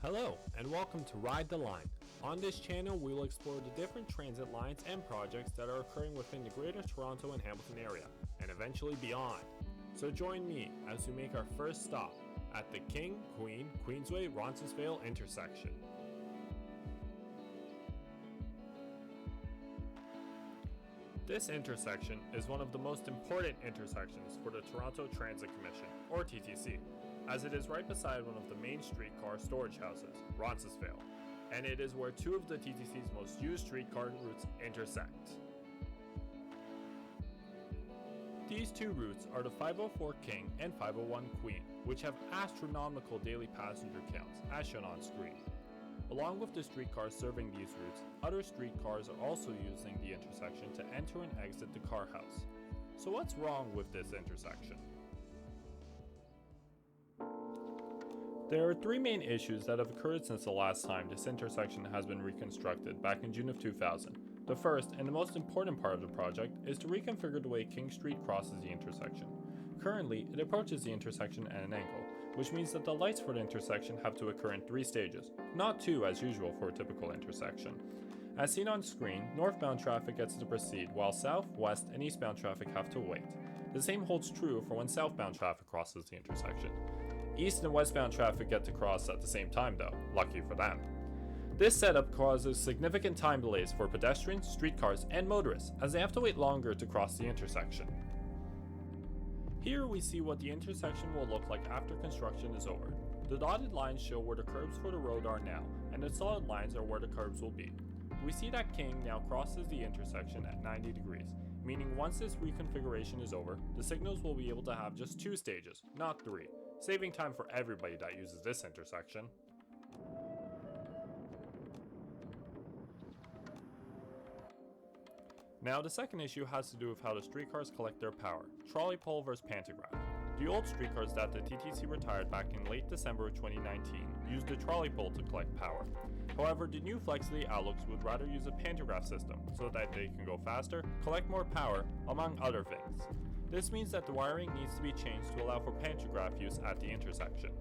Hello, and welcome to Ride the Line. On this channel, we will explore the different transit lines and projects that are occurring within the Greater Toronto and Hamilton area, and eventually beyond. So join me as we make our first stop at the King-Queen-Queensway-Roncesvalles intersection. This intersection is one of the most important intersections for the Toronto Transit Commission, or TTC, as it is right beside one of the main streetcar storage houses, Roncesvalles, and it is where two of the TTC's most used streetcar routes intersect. These two routes are the 504 King and 501 Queen, which have astronomical daily passenger counts, as shown on screen. Along with the streetcars serving these routes, other streetcars are also using the intersection to enter and exit the car house. So what's wrong with this intersection? There are three main issues that have occurred since the last time this intersection has been reconstructed back in June of 2000. The first and the most important part of the project is to reconfigure the way King Street crosses the intersection. Currently, it approaches the intersection at an angle, which means that the lights for the intersection have to occur in 3 stages, not 2 as usual for a typical intersection. As seen on screen, northbound traffic gets to proceed while south, west, and eastbound traffic have to wait. The same holds true for when southbound traffic crosses the intersection. East and westbound traffic get to cross at the same time though, lucky for them. This setup causes significant time delays for pedestrians, streetcars, and motorists as they have to wait longer to cross the intersection. Here we see what the intersection will look like after construction is over. The dotted lines show where the curbs for the road are now, and the solid lines are where the curbs will be. We see that King now crosses the intersection at 90 degrees, meaning once this reconfiguration is over, the signals will be able to have just 2 stages, not 3, saving time for everybody that uses this intersection. Now the second issue has to do with how the streetcars collect their power, trolley pole versus pantograph. The old streetcars that the TTC retired back in late December of 2019 used the trolley pole to collect power. However, the new Flexity Outlooks would rather use a pantograph system so that they can go faster, collect more power, among other things. This means that the wiring needs to be changed to allow for pantograph use at the intersection.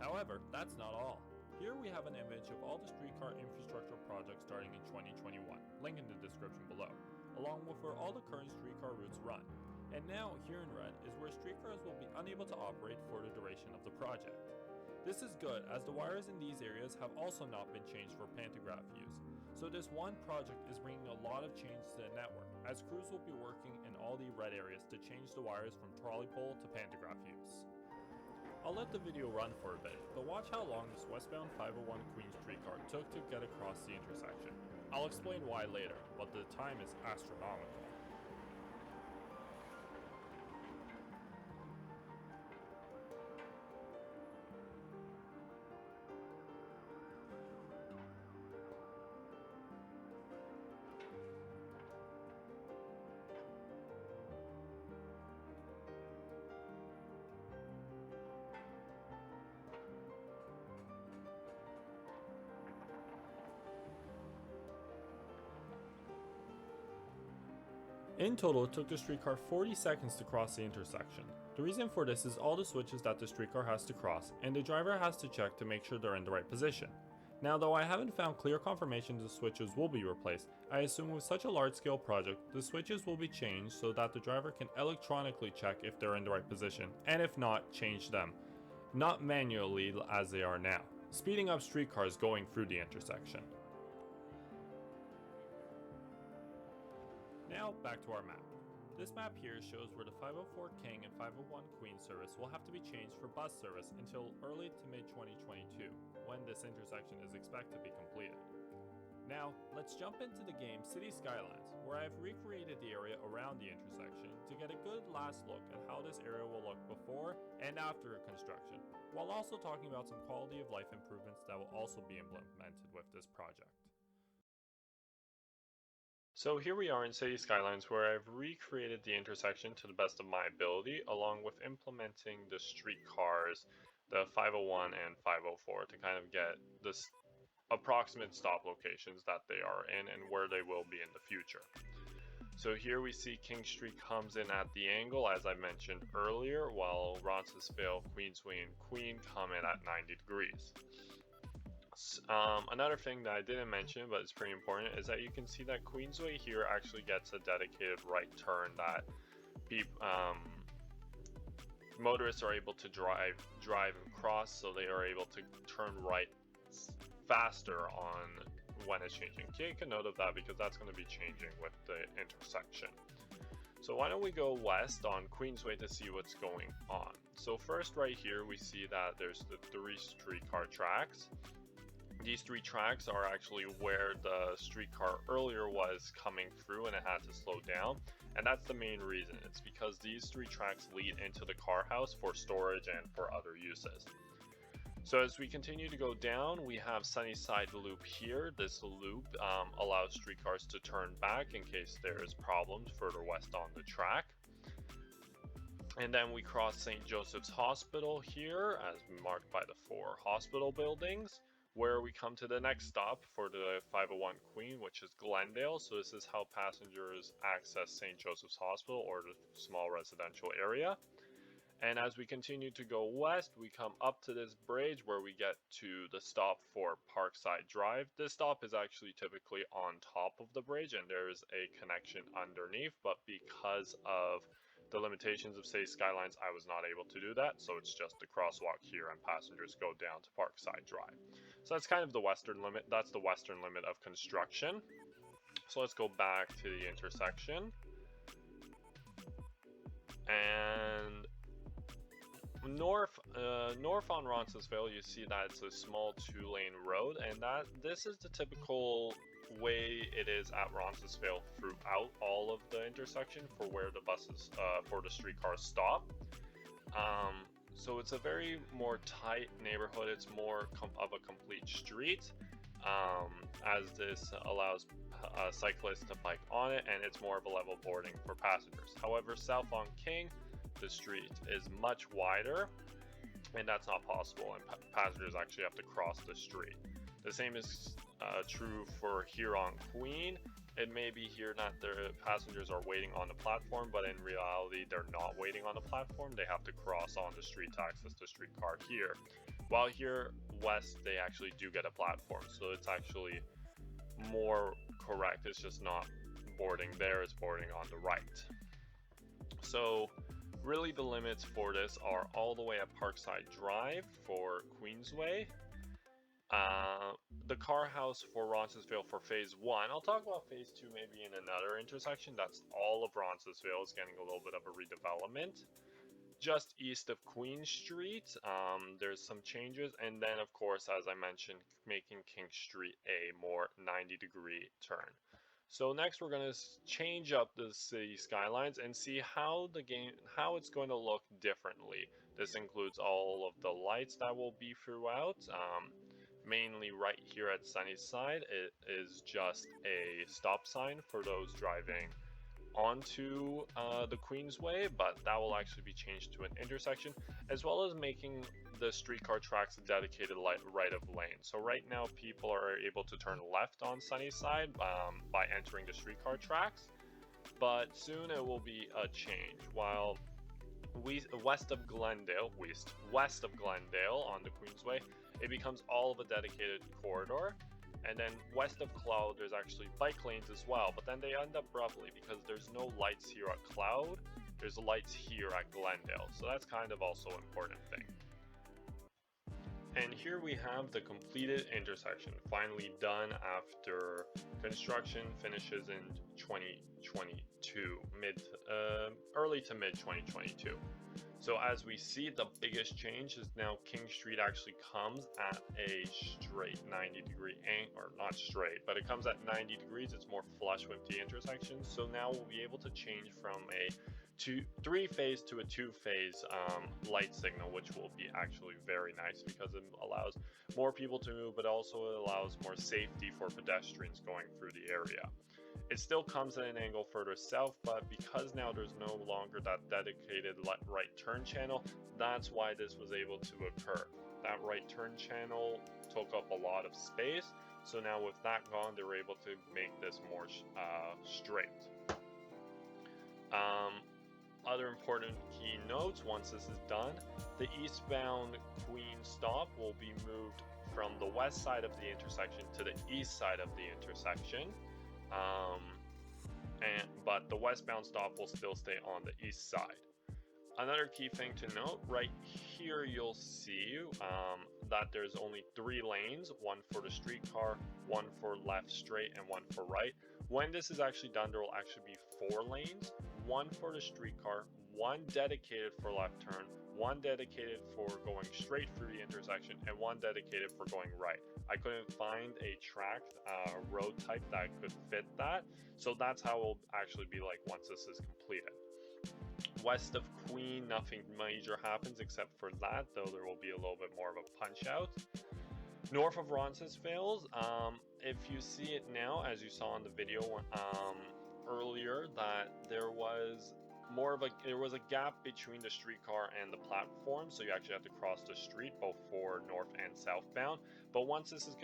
However, that's not all. Here we have an image of all the streetcar infrastructure projects starting in 2021, link in the description below, along with where all the current streetcar routes run. And now, here in red, is where streetcars will be unable to operate for the duration of the project. This is good, as the wires in these areas have also not been changed for pantograph use. So this one project is bringing a lot of change to the network, as crews will be working in all the red areas to change the wires from trolley pole to pantograph use. I'll let the video run for a bit, but watch how long this westbound 501 Queen streetcar took to get across the intersection. I'll explain why later, but the time is astronomical. In total, it took the streetcar 40 seconds to cross the intersection. The reason for this is all the switches that the streetcar has to cross, and the driver has to check to make sure they're in the right position. Now, though I haven't found clear confirmation the switches will be replaced, I assume with such a large-scale project, the switches will be changed so that the driver can electronically check if they're in the right position, and if not, change them, not manually as they are now, speeding up streetcars going through the intersection. Now back to our map. This map here shows where the 504 King and 501 Queen service will have to be changed for bus service until early to mid 2022, when this intersection is expected to be completed. Now, let's jump into the game City Skylines, where I've recreated the area around the intersection to get a good last look at how this area will look before and after construction, while also talking about some quality of life improvements that will also be implemented with this project. So here we are in City Skylines, where I've recreated the intersection to the best of my ability, along with implementing the streetcars, the 501 and 504, to kind of get this approximate stop locations that they are in and where they will be in the future. So here we see King Street comes in at the angle, as I mentioned earlier, while Roncesvalles, Queensway, and Queen come in at 90 degrees. Another thing that I didn't mention, but it's pretty important, is that you can see that Queensway here actually gets a dedicated right turn that motorists are able to drive and cross, so they are able to turn right faster on when it's changing. Take a note of that because that's going to be changing with the intersection. So why don't we go west on Queensway to see what's going on. So first right here we see that there's the 3 streetcar tracks. These 3 tracks are actually where the streetcar earlier was coming through and it had to slow down. And that's the main reason. It's because these 3 tracks lead into the car house for storage and for other uses. So as we continue to go down, we have Sunnyside Loop here. This loop allows streetcars to turn back in case there's problems further west on the track. And then we cross St. Joseph's Hospital here, as marked by the 4 hospital buildings, where we come to the next stop for the 501 Queen, which is Glendale. So this is how passengers access St. Joseph's Hospital or the small residential area. And as we continue to go west, we come up to this bridge where we get to the stop for Parkside Drive. This stop is actually typically on top of the bridge and there's a connection underneath, but because of the limitations of City Skylines, I was not able to do that. So it's just the crosswalk here and passengers go down to Parkside Drive. So that's kind of the western limit. That's the western limit of construction. So let's go back to the intersection. And north on Roncesvalles, you see that it's a small 2-lane road, and this is the typical way it is at Roncesvalles throughout all of the intersection for where the buses for the streetcars stop. So it's a very more tight neighborhood. It's more of a complete street, as this allows cyclists to bike on it, and it's more of a level boarding for passengers. However, south on King, the street is much wider, and that's not possible, and passengers actually have to cross the street. The same is true for here on Queen. It may be here that the passengers are waiting on the platform, but in reality they're not waiting on the platform. They have to cross on the street to access the streetcar here. While here west, they actually do get a platform, so it's actually more correct. It's just not boarding there, it's boarding on the right. So really the limits for this are all the way at Parkside Drive for Queensway, the car house for Roncesvalles for phase 1. I'll talk about phase 2 maybe in another intersection. That's all of Roncesvalles getting a little bit of a redevelopment. Just east of Queen Street, there's some changes, and then of course, as I mentioned, making King Street a more 90-degree turn. So next we're going to change up the City Skylines and see how it's going to look differently. This includes all of the lights that will be throughout. Mainly right here at Sunnyside, it is just a stop sign for those driving onto the Queensway, but that will actually be changed to an intersection, as well as making the streetcar tracks a dedicated right of lane. So right now people are able to turn left on Sunnyside by entering the streetcar tracks, but soon it will be a change. While west of Glendale on the Queensway, it becomes all of a dedicated corridor. And then west of Cloud, there's actually bike lanes as well, but then they end up abruptly because there's no lights here at Cloud. There's lights here at Glendale, so that's kind of also an important thing. And here we have the completed intersection, finally done after construction finishes in 2022, early to mid 2022. So as we see, the biggest change is now King Street actually comes at a straight 90-degree angle, or not straight, but it comes at 90 degrees. It's more flush with the intersection. So now we'll be able to change from a 3-phase to a 2-phase light signal, which will be actually very nice because it allows more people to move, but also it allows more safety for pedestrians going through the area. It still comes at an angle further south, but because now there's no longer that dedicated right turn channel, that's why this was able to occur. That right turn channel took up a lot of space, so now with that gone, they were able to make this more straight. Other important key notes once this is done, the eastbound Queen stop will be moved from the west side of the intersection to the east side of the intersection. But the westbound stop will still stay on the east side. Another key thing to note, right here you'll see that there's only 3 lanes, one for the streetcar, one for left straight, and one for right. When this is actually done, there will actually be 4 lanes, one for the streetcar, one dedicated for left turn, one dedicated for going straight through the intersection, and one dedicated for going right. I couldn't find a tracked road type that could fit that, so that's how it will actually be like once this is completed. West of Queen, nothing major happens except for that, though there will be a little bit more of a punch out. North of Roncesvalles, if you see it now, as you saw in the video earlier, that there was a gap between the streetcar and the platform, so you actually have to cross the street both for north and southbound. But once this is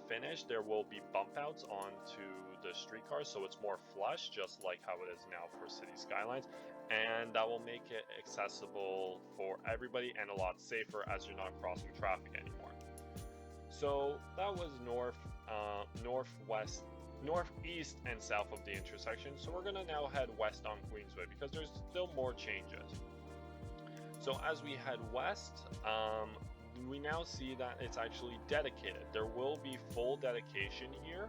finished, there will be bump outs onto the streetcar, so it's more flush, just like how it is now for City Skylines, and that will make it accessible for everybody and a lot safer as you're not crossing traffic anymore. So that was northeast and south of the intersection. So we're gonna now head west on Queensway because there's still more changes. So as we head west, we now see that it's actually dedicated. There will be full dedication here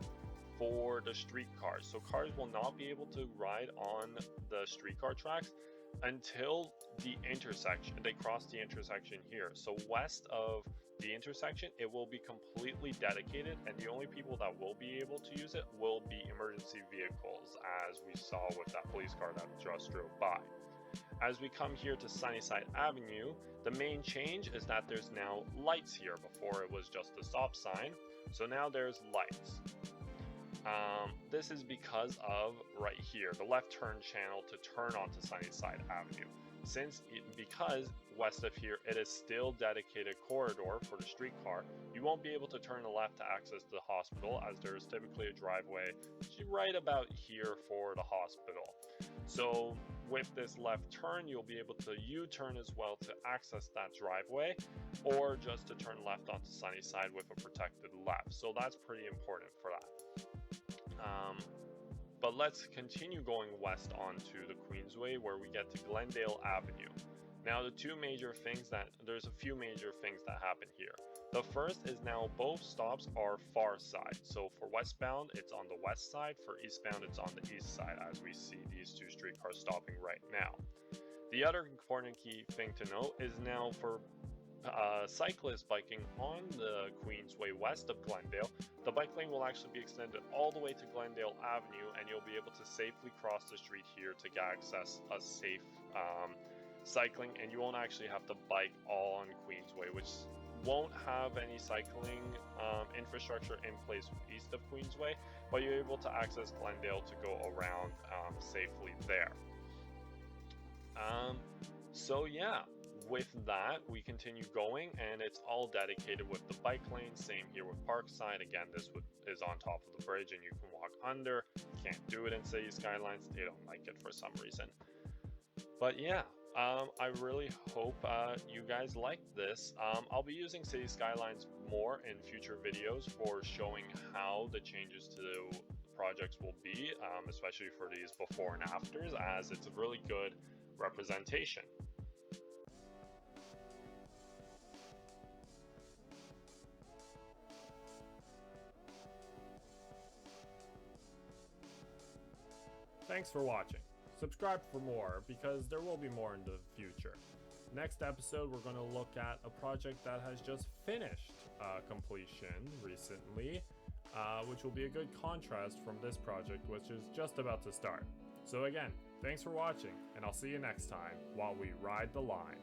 for the streetcars. So cars will not be able to ride on the streetcar tracks until the intersection. They cross the intersection here. So west of the intersection, it will be completely dedicated, and the only people that will be able to use it will be emergency vehicles, as we saw with that police car that just drove by. As we come here to Sunnyside Avenue, the main change is that there's now lights here. Before it was just a stop sign, so now there's lights. This is because of right here, the left turn channel to turn onto Sunnyside Avenue. Because west of here, it is still dedicated corridor for the streetcar, you won't be able to turn left to access the hospital, as there is typically a driveway right about here for the hospital. So with this left turn, you'll be able to U-turn as well to access that driveway, or just to turn left onto Sunnyside with a protected left. So that's pretty important for that. But let's continue going west onto the Queensway, where we get to Glendale Avenue. Now there's a few major things that happen here. The first is now both stops are far side. So for westbound, it's on the west side. For eastbound, it's on the east side, as we see these 2 streetcars stopping right now. The other important key thing to note is now for cyclists biking on the Queensway west of Glendale, the bike lane will actually be extended all the way to Glendale Avenue, and you'll be able to safely cross the street here to access a safe cycling, and you won't actually have to bike all on Queensway, which won't have any cycling infrastructure in place east of Queensway, but you're able to access Glendale to go around safely there. So yeah, with that, we continue going, and it's all dedicated with the bike lane. Same here with Parkside. Again, this is on top of the bridge, and you can walk under. Can't do it in City Skylines. They don't like it for some reason. But yeah, I really hope you guys like this. I'll be using City Skylines more in future videos for showing how the changes to the projects will be, especially for these before and afters, as it's a really good representation. Thanks for watching. Subscribe for more, because there will be more in the future. Next episode, we're going to look at a project that has just finished completion recently, which will be a good contrast from this project, which is just about to start. So again, thanks for watching, and I'll see you next time while we ride the line.